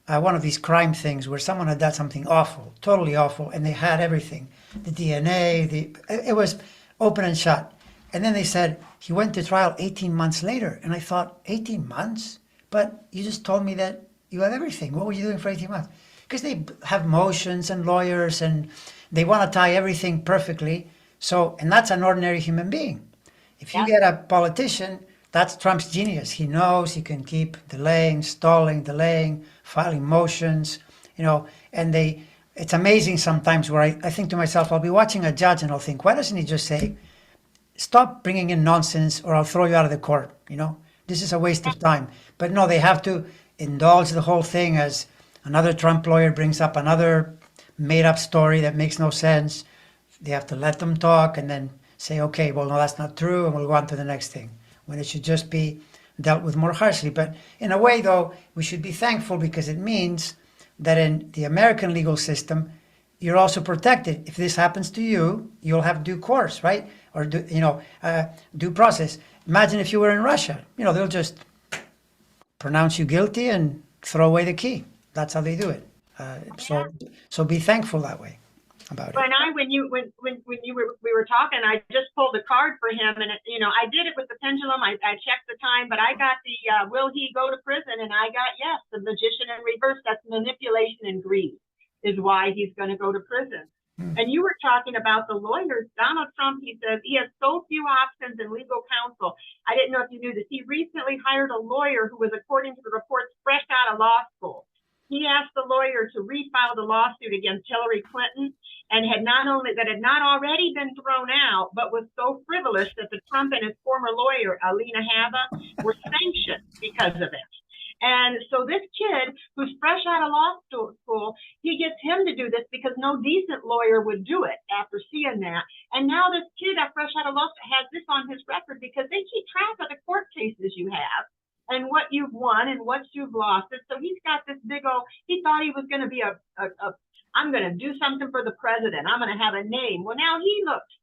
S1: one of these crime things where someone had done something awful, totally awful, and they had everything, the DNA, it was open and shut. And then they said he went to trial 18 months later, and I thought, 18 months? But you just told me that you have everything. What were you doing for 18 months? Because they have motions and lawyers, and they want to tie everything perfectly. So, and that's an ordinary human being. If you
S2: Yeah.
S1: get a politician, that's Trump's genius. He knows he can keep delaying, stalling, delaying, filing motions, and it's amazing sometimes where I think to myself, I'll be watching a judge and I'll think, why doesn't he just say, stop bringing in nonsense or I'll throw you out of the court, This is a waste of time. But no, they have to indulge the whole thing as another Trump lawyer brings up another made up story that makes no sense. They have to let them talk and then say, okay, well, no, that's not true, and we'll go on to the next thing, when it should just be dealt with more harshly. But in a way, though, we should be thankful because it means that in the American legal system, you're also protected. If this happens to you, you'll have due course, right? Or due process. Imagine if you were in Russia. They'll just pronounce you guilty and throw away the key. That's how they do it. So be thankful that way about it.
S2: We were talking, I just pulled a card for him, and I did it with the pendulum. I checked the time, but I got the will he go to prison, and I got yes, the Magician in reverse. That's manipulation and greed is why he's going to go to prison. And you were talking about the lawyers. Donald Trump, he says he has so few options in legal counsel. I didn't know if you knew this. He recently hired a lawyer who was, according to the reports, fresh out of law school. He asked the lawyer to refile the lawsuit against Hillary Clinton and had not already been thrown out, but was so frivolous that the Trump and his former lawyer, Alina Hava, were sanctioned because of it. And so this kid who's fresh out of law school, he gets him to do this because no decent lawyer would do it after seeing that. And now this kid that fresh out of law school has this on his record because they keep track of the court cases you have and what you've won and what you've lost. And so he's got this big old, he thought he was going to be I'm going to do something for the president. I'm going to have a name. Well, now he looked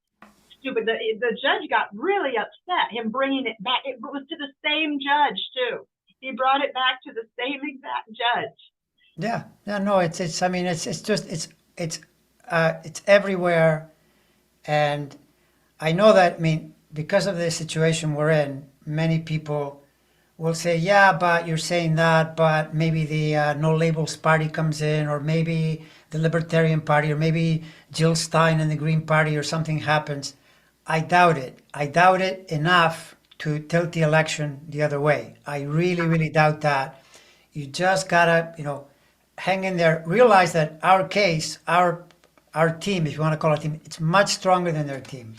S2: stupid. The judge got really upset, him bringing it back. It was to the same judge too. He brought it back to the same exact judge.
S1: Yeah, no, it's. I mean, it's just it's everywhere, and I know that. I mean, because of the situation we're in, many people will say, "Yeah, but you're saying that, but maybe the No Labels Party comes in, or maybe the Libertarian Party, or maybe Jill Stein and the Green Party, or something happens." I doubt it. I doubt it enough to tilt the election the other way. I really, really doubt that. You just gotta, hang in there. Realize that our case, our team, if you want to call it a team, it's much stronger than their team,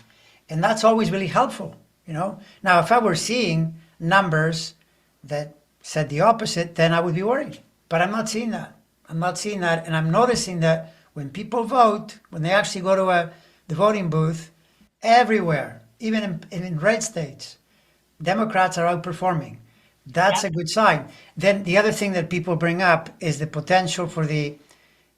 S1: and that's always really helpful. Now, if I were seeing numbers that said the opposite, then I would be worried. But I'm not seeing that. I'm not seeing that, and I'm noticing that when people vote, when they actually go to the voting booth, everywhere, even in red states, Democrats are outperforming. That's a good sign. Then the other thing that people bring up is the potential for the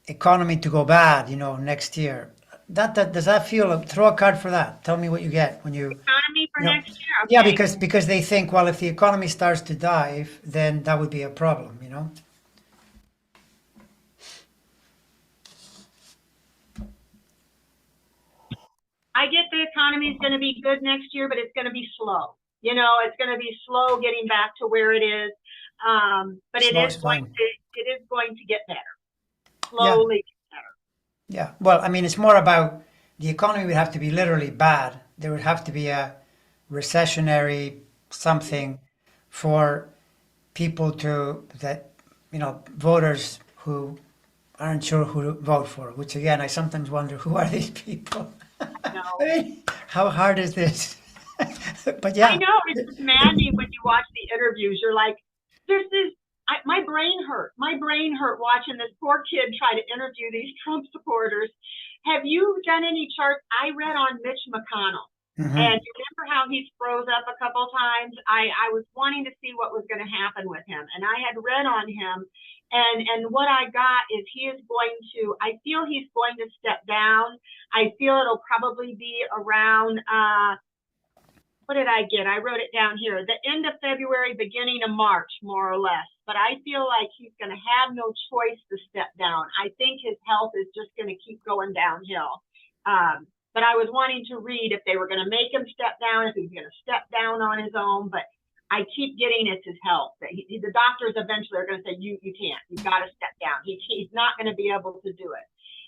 S1: economy to go bad, next year. Does that feel? Throw a card for that. Tell me what you get when you.
S2: Economy for next year. Okay.
S1: Yeah, because they think, well, if the economy starts to dive, then that would be a problem.
S2: I get the economy is going to be good next year, but it's going to be slow. It's going to be slow getting back to where it is. But it is going to get better. Slowly get better.
S1: Yeah. Well, I mean, it's more about the economy would have to be literally bad. There would have to be a recessionary something for people voters who aren't sure who to vote for, which again, I sometimes wonder, who are these people?
S2: No.
S1: I mean, how hard is this? But yeah.
S2: I know, it's just maddening when you watch the interviews. You're like, my brain hurt. My brain hurt watching this poor kid try to interview these Trump supporters. Have you done any charts? I read on Mitch McConnell. Mm-hmm. And you remember how he froze up a couple times? I was wanting to see what was going to happen with him. And I had read on him. And what I got is I feel he's going to step down. I feel it'll probably be around, what did I get? I wrote it down here, the end of February, beginning of March, more or less. But I feel like he's going to have no choice to step down. I think his health is just going to keep going downhill. But I was wanting to read if they were going to make him step down, if he was going to step down on his own. But I keep getting it's his health. The doctors eventually are going to say, you can't. You've got to step down. He's not going to be able to do it.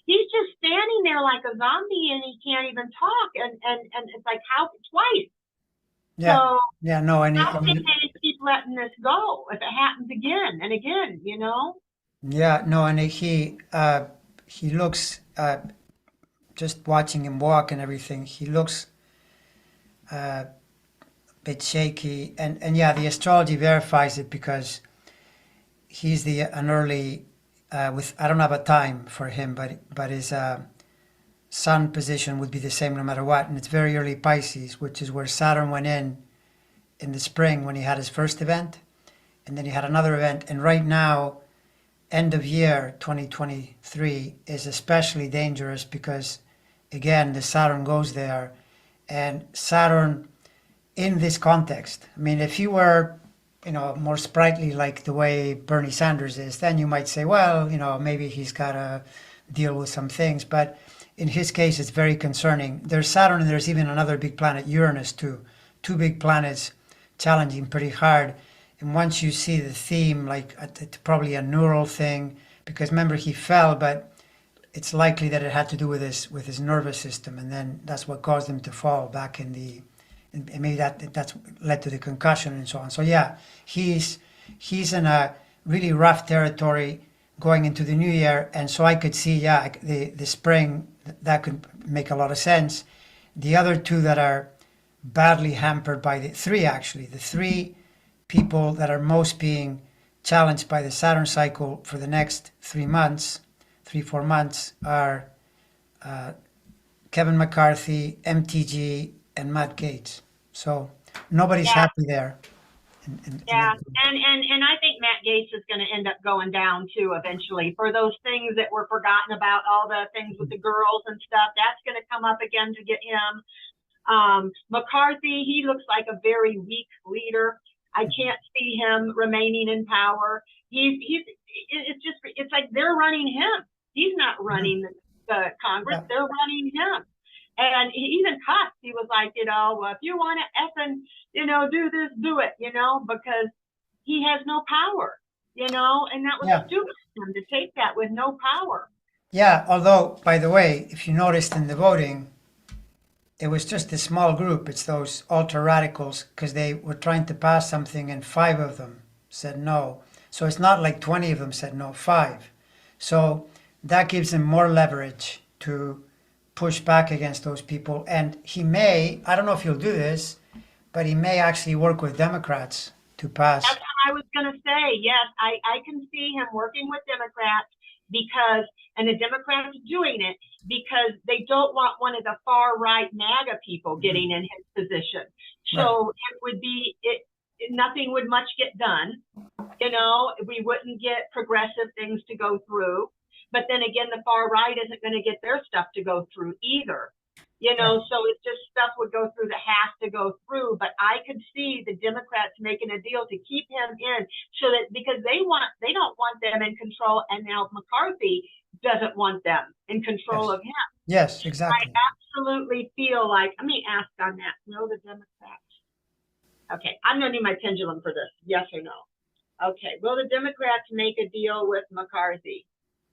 S2: He's just standing there like a zombie, and he can't even talk. And it's like, how twice?
S1: Yeah.
S2: So
S1: yeah. No. And
S2: how can they keep letting this go if it happens again and again?
S1: Yeah. No. And he looks. Just watching him walk and everything, he looks a bit shaky. And yeah, the astrology verifies it because he's an early. With I don't have a time for him, but his sun position would be the same no matter what, and it's very early Pisces, which is where Saturn went in the spring when he had his first event, and then he had another event, and right now, end of year 2023 is especially dangerous because, again, the Saturn goes there, and Saturn in this context. I mean, if you were more sprightly like the way Bernie Sanders is, then you might say, well, maybe he's got to deal with some things. But in his case, it's very concerning. There's Saturn and there's even another big planet, Uranus, too. Two big planets challenging pretty hard. And once you see the theme, like it's probably a neural thing, because remember, he fell, but it's likely that it had to do with his nervous system, and then that's what caused him to fall back in the, and maybe that's led to the concussion and so on. So yeah, he's in a really rough territory going into the new year, and so I could see, yeah, the spring, that could make a lot of sense. The other two that are badly hampered by the three people that are most being challenged by the Saturn cycle for the next 4 months are Kevin McCarthy, MTG, and Matt Gaetz. So nobody's
S2: Yeah,
S1: happy there.
S2: yeah. And I think Matt Gaetz is going to end up going down too eventually for those things that were forgotten about, all the things with the girls and stuff. That's going to come up again to get him. McCarthy, he looks like a very weak leader. I can't see him remaining in power. It's like they're running him. He's not running the Congress.
S1: Yeah.
S2: They're running him. And even Kuske, he was like, well, if you want to effing, do this, do it, because he has no power, and that was
S1: Yeah.
S2: stupid of him to take that with no power.
S1: Yeah, although, by the way, if you noticed in the voting, it was just a small group. It's those ultra radicals, because they were trying to pass something and 5 of them said no. So it's not like 20 of them said no, 5. So that gives him more leverage to push back against those people. And he may, I don't know if he'll do this, but he may actually work with Democrats to pass.
S2: That's what I was going to say. Yes, I can see him working with Democrats and the Democrats doing it because they don't want one of the far right MAGA people getting in his position. So it would be, nothing would much get done. We wouldn't get progressive things to go through. But then again, the far right isn't going to get their stuff to go through either. So it's just stuff would go through that has to go through. But I could see the Democrats making a deal to keep him in so that because they don't want them in control. And now McCarthy doesn't want them in control of him.
S1: Yes, exactly.
S2: I absolutely feel like, let me ask on that. No, the Democrats. Okay, I'm going to need my pendulum for this. Yes or no? Okay, will the Democrats make a deal with McCarthy?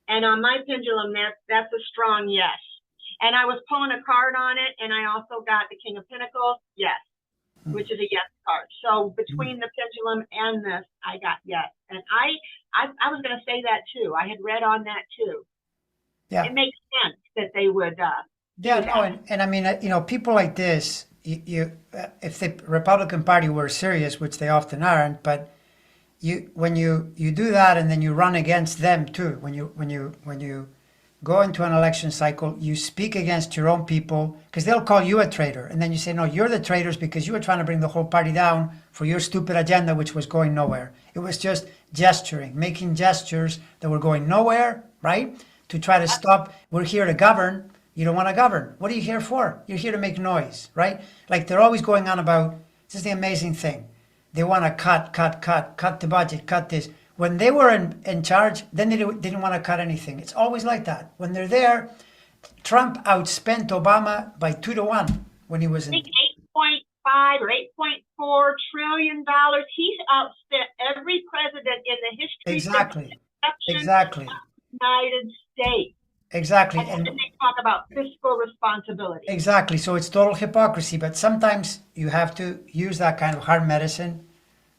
S2: And on my pendulum, that's a strong yes. And I was pulling a card on it, and I also got the King of Pentacles, yes, which is a yes card. So between the pendulum and this, I got yes. And I was going to say that too. I had read on that too.
S1: Yeah.
S2: It makes sense that they would.
S1: Yeah, no, and I mean, people like this, if the Republican Party were serious, which they often aren't, but when you do that and then you run against them too, when you go into an election cycle, you speak against your own people because they'll call you a traitor, and then you say, no, you're the traitors because you were trying to bring the whole party down for your stupid agenda, which was going nowhere. It was just gesturing, making gestures that were going nowhere, right? To try to stop. We're here to govern. You don't want to govern. What are you here for? You're here to make noise, right? Like they're always going on about, this is the amazing thing. They want to cut the budget, cut this. When they were in charge, then they didn't want to cut anything. It's always like that. When they're there, Trump outspent Obama by 2 to 1 when he was in.
S2: I think 8.5 or 8.4 trillion dollars. He's outspent every president in the history
S1: Exactly.
S2: of the United States.
S1: Exactly.
S2: And then they talk about fiscal responsibility.
S1: Exactly. So it's total hypocrisy. But sometimes you have to use that kind of hard medicine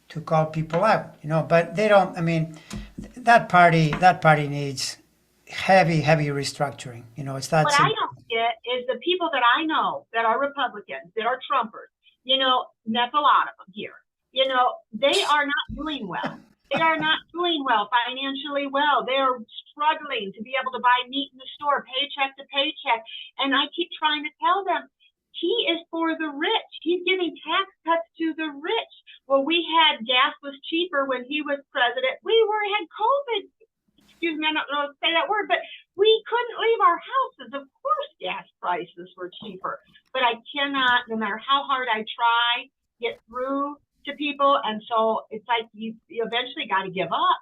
S1: to call people out, but they don't. I mean, that party needs heavy restructuring. It's that.
S2: What
S1: simple.
S2: I don't get is the people that I know that are Republicans, that are Trumpers. That's a lot of them here. They are not doing well. They are not doing well financially. They are struggling to be able to buy meat in the store, paycheck to paycheck. And I keep trying to tell them, he is for the rich. He's giving tax cuts to the rich. Well, we had gas was cheaper when he was president. We had COVID. Excuse me, I don't know how to say that word, but we couldn't leave our houses. Of course, gas prices were cheaper. But I cannot, no matter how hard I try, get through to people. And so it's like you eventually got to give up.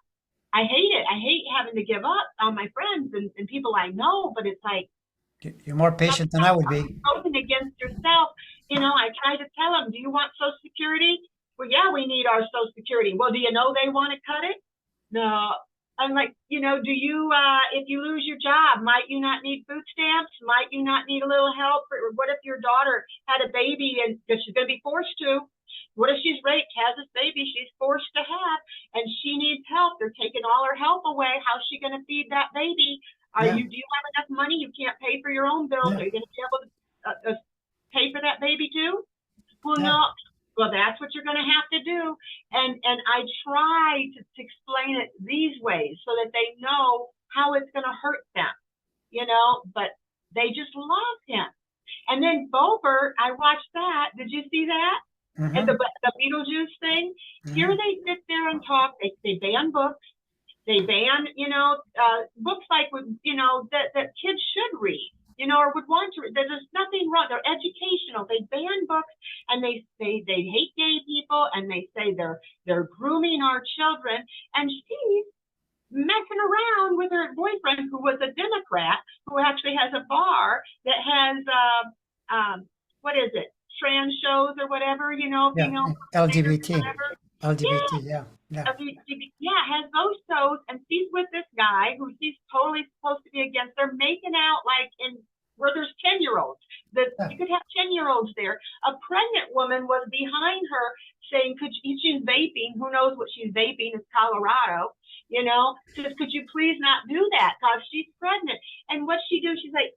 S2: I hate it. I hate having to give up on my friends and people I know, but it's like,
S1: you're more patient than I would be.
S2: Voting against yourself. I try to tell them, do you want Social Security? Well, yeah, we need our Social Security. Well, do you know they want to cut it? No. I'm like, do you, if you lose your job, might you not need food stamps? Might you not need a little help? Or what if your daughter had a baby and because she's going to be forced to? What if she's raped, has this baby she's forced to have, and she needs help? They're taking all her help away. How's she going to feed that baby?
S1: Yeah.
S2: Do you have enough money? You can't pay for your own bills.
S1: Yeah.
S2: Are you going to be able to pay for that baby too? Well,
S1: Yeah.
S2: no. Well, that's what you're going to have to do. And I try to explain it these ways so that they know how it's going to hurt them, but they just love him. And then Boebert, I watched that. Did you see that? And
S1: Mm-hmm.
S2: the Beetlejuice thing. Here
S1: Mm-hmm.
S2: they sit there and talk. They ban books. They ban, books like, that kids should read, or would want to read. There's nothing wrong. They're educational. They ban books and they hate gay people and they say they're grooming our children. And she's messing around with her boyfriend who was a Democrat who actually has a bar that has, what is it? Trans shows or whatever,
S1: Yeah.
S2: female
S1: LGBT.
S2: whatever. Yeah,
S1: LGBT. Yeah. Yeah.
S2: has those shows, and she's with this guy who she's totally supposed to be against. They're making out like in where there's 10-year-olds. That
S1: Yeah.
S2: you could have 10-year-olds there. A pregnant woman was behind her saying, she's vaping. Who knows what she's vaping? It's Colorado. Says, could you please not do that because she's pregnant? And what she do? She's like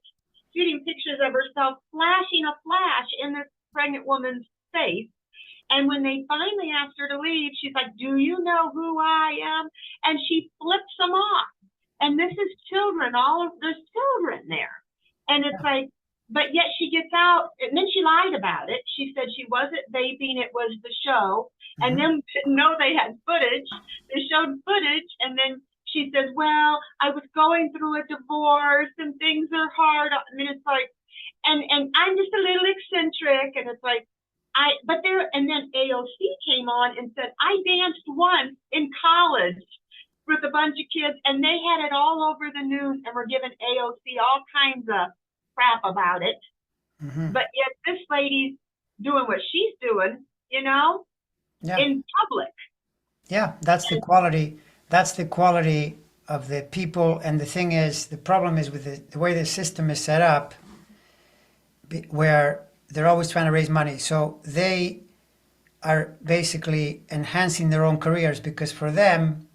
S2: shooting pictures of herself, flashing a flash in this pregnant woman's face. And when they finally asked her to leave, she's like, do you know who I am? And she flips them off. And this is children, there's children there. And it's like, but yet she gets out, and then she lied about it. She said she wasn't vaping, it was the show. And then didn't know they had footage. They showed footage, and then she says, well, I was going through a divorce and things are hard. I mean, it's like, and I'm just a little eccentric, and it's like, and then AOC came on and said, I danced once in college with a bunch of kids, and they had it all over the news and were giving AOC all kinds of crap about it.
S1: Mm-hmm.
S2: But yet this lady's doing what she's doing,
S1: Yeah.
S2: in public.
S1: Yeah. That's the quality. That's the quality of the people. And the thing is, the problem is with the way the system is set up, where they're always trying to raise money. So they are basically enhancing their own careers because for them,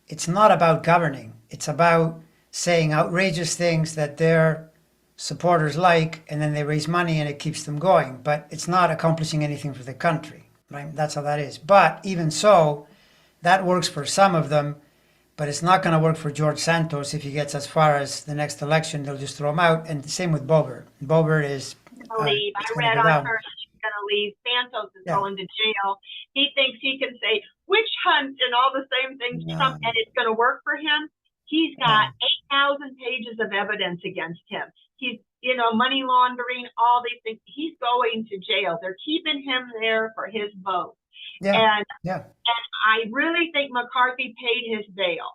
S1: it's not about governing. It's about saying outrageous things that their supporters like, and then they raise money and it keeps them going. But it's not accomplishing anything for the country, right? That's how that is. But even so, that works for some of them, but it's not going to work for George Santos. If he gets as far as the next election, they'll just throw him out. And the same with Boebert. Boebert is
S2: Leave. I read on her she's going to leave. Santos is going to jail. He thinks he can say witch hunt and all the same things Trump, and it's going to work for him. He's got 8,000 pages of evidence against him. He's, money laundering, all these things. He's going to jail. They're keeping him there for his vote.
S1: Yeah.
S2: And I really think McCarthy paid his bail.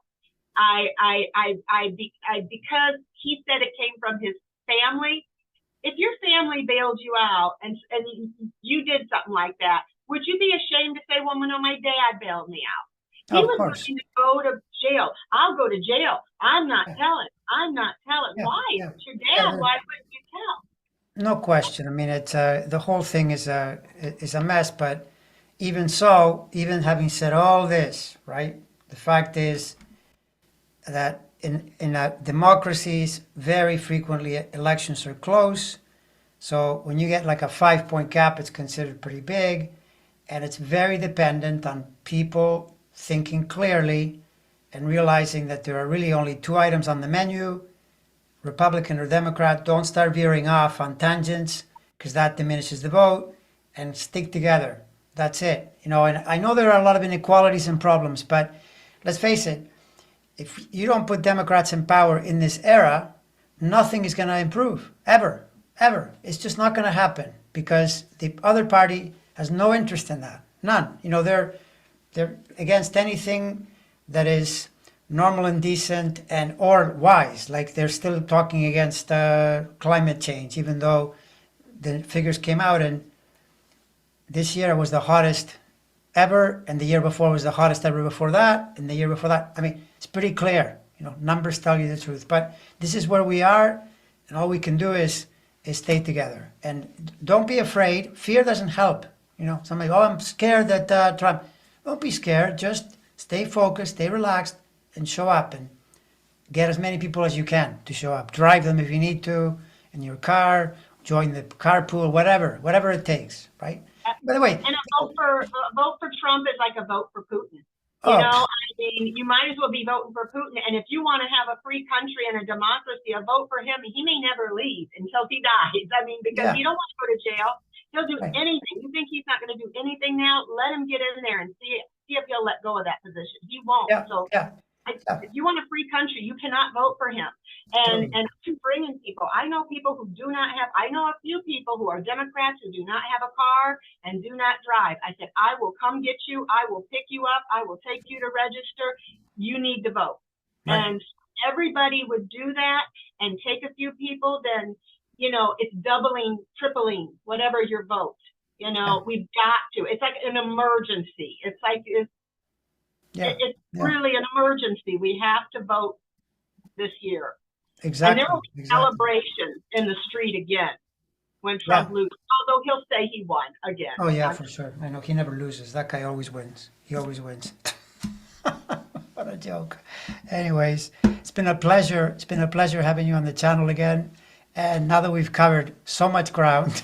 S2: Because he said it came from his family. If your family bailed you out and you did something like that, would you be ashamed to say, well, no, my dad bailed me out? He was going to go to jail. I'll go to jail. I'm not telling. I'm not telling.
S1: Yeah.
S2: Why?
S1: Yeah.
S2: It's your dad. Why wouldn't you tell?
S1: No question. I mean, it's the whole thing is a mess. But even so, even having said all this, right? The fact is that in democracies, very frequently elections are close. So when you get like a 5-point gap, it's considered pretty big, and it's very dependent on people thinking clearly and realizing that there are really only 2 items on the menu, Republican or Democrat. Don't start veering off on tangents because that diminishes the vote, and stick together. That's it. And I know there are a lot of inequalities and problems, but let's face it, if you don't put Democrats in power in this era, nothing is going to improve, ever. It's just not going to happen because the other party has no interest in that. None. They're against anything that is normal and decent and or wise. Like they're still talking against climate change, even though the figures came out and this year was the hottest ever, and the year before was the hottest ever before that, and the year before that. I mean, it's pretty clear. Numbers tell you the truth. But this is where we are, and all we can do is stay together. And don't be afraid. Fear doesn't help. Somebody, oh, I'm scared that Trump. Don't be scared. Just stay focused, stay relaxed, and show up. And get as many people as you can to show up. Drive them if you need to in your car. Join the carpool, whatever it takes, right? By the way,
S2: and a vote for Trump is like a vote for Putin. You might as well be voting for Putin. And if you want to have a free country and a democracy, a vote for him. He may never leave until he dies. I mean, because you don't want to go to jail. He'll do anything. You think he's not going to do anything now? Let him get in there and see if he'll let go of that position. He won't. If you want a free country, you cannot vote for him. And to bringing people, I know people who do not have. I know a few people who are Democrats who do not have a car and do not drive. I said, I will come get you. I will pick you up. I will take you to register. You need to vote. Right. And everybody would do that and take a few people. Then it's doubling, tripling, whatever your vote. We've got to. It's like an emergency. It's like it's really an emergency. We have to vote this year.
S1: Exactly.
S2: And there will be celebrations in the street again when Trump loses, although he'll say he won again.
S1: Oh, yeah, for sure. I know he never loses. That guy always wins. He always wins. What a joke. Anyways, it's been a pleasure. It's been a pleasure having you on the channel again. And now that we've covered so much ground.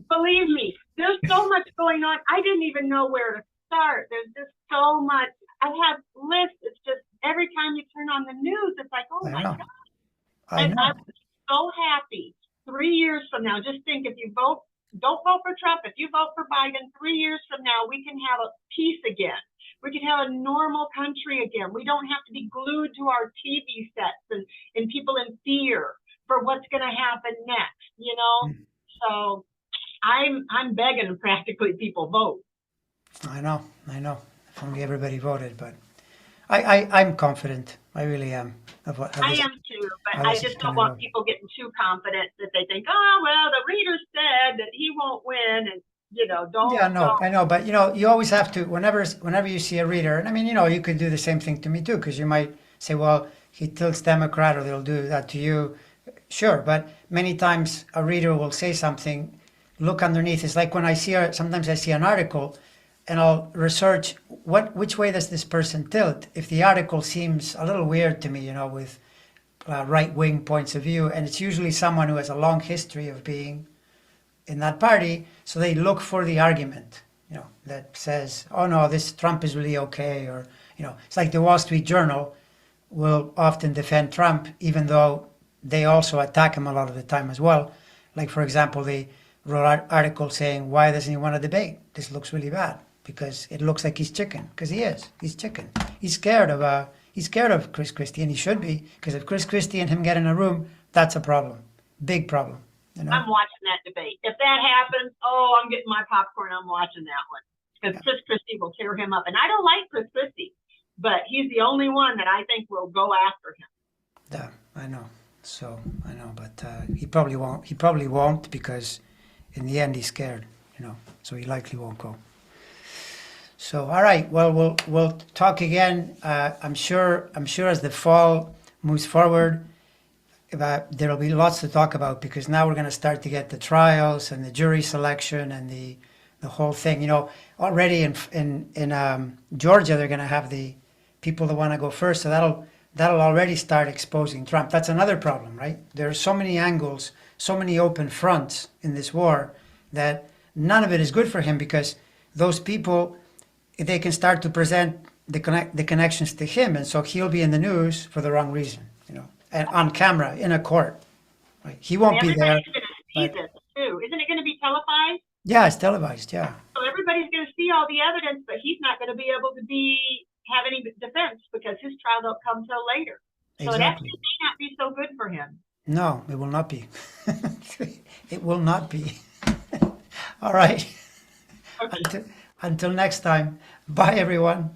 S2: Believe me, there's so much going on. I didn't even know where to start. There's just so much. I have lists. It's just every time you turn on the news, it's like, oh my God. I'm so happy. 3 years from now, just think, if you don't vote for Trump, if you vote for Biden, 3 years from now, we can have a peace again. We can have a normal country again. We don't have to be glued to our TV sets and people in fear for what's going to happen next, So I'm begging practically people vote.
S1: I know. If only everybody voted, but I'm confident. I really am.
S2: I am too, but I just don't want people getting too confident that they think, oh, well, the reader said that he won't win, and don't.
S1: Yeah, no, I know, but you always have to, whenever you see a reader, and I mean, you could do the same thing to me too, because you might say, well, he tilts Democrat, or they'll do that to you. Sure, but many times a reader will say something, look underneath. It's like when sometimes I see an article, and I'll research which way does this person tilt. If the article seems a little weird to me, with right-wing points of view, and it's usually someone who has a long history of being in that party, so they look for the argument, that says, oh no, this Trump is really okay, or, it's like the Wall Street Journal will often defend Trump, even though they also attack him a lot of the time as well. Like, for example, they wrote an article saying, why doesn't he want to debate? This looks really bad, because it looks like he's chicken, because he is. He's chicken. He's scared of Chris Christie, and he should be, because if Chris Christie and him get in a room, that's a problem. Big problem.
S2: I'm watching that debate. If that happens, I'm getting my popcorn. I'm watching that one, because Chris Christie will tear him up. And I don't like Chris Christie, but he's the only one that I think will go after him.
S1: Yeah, I know. So I know, but he probably won't. He probably won't, because in the end he's scared, so he likely won't go. So all right, well, we'll talk again. I'm sure as the fall moves forward, there'll be lots to talk about, because now we're going to start to get the trials and the jury selection and the whole thing. Already in Georgia, they're going to have the people that want to go first, so that'll already start exposing Trump. That's another problem, right? There are so many angles, so many open fronts in this war, that none of it is good for him, because those people, they can start to present the connections to him, and so he'll be in the news for the wrong reason, and on camera in a court. Right? He won't be there.
S2: Everybody's going to see this too. Isn't it going to be televised?
S1: Yeah, it's televised. Yeah.
S2: So everybody's going to see all the evidence, but he's not going to be able to have any defense, because his trial don't come till later. So it actually may not be so good for him.
S1: No, it will not be. It will not be. All right. Okay. Until next time. Bye, everyone.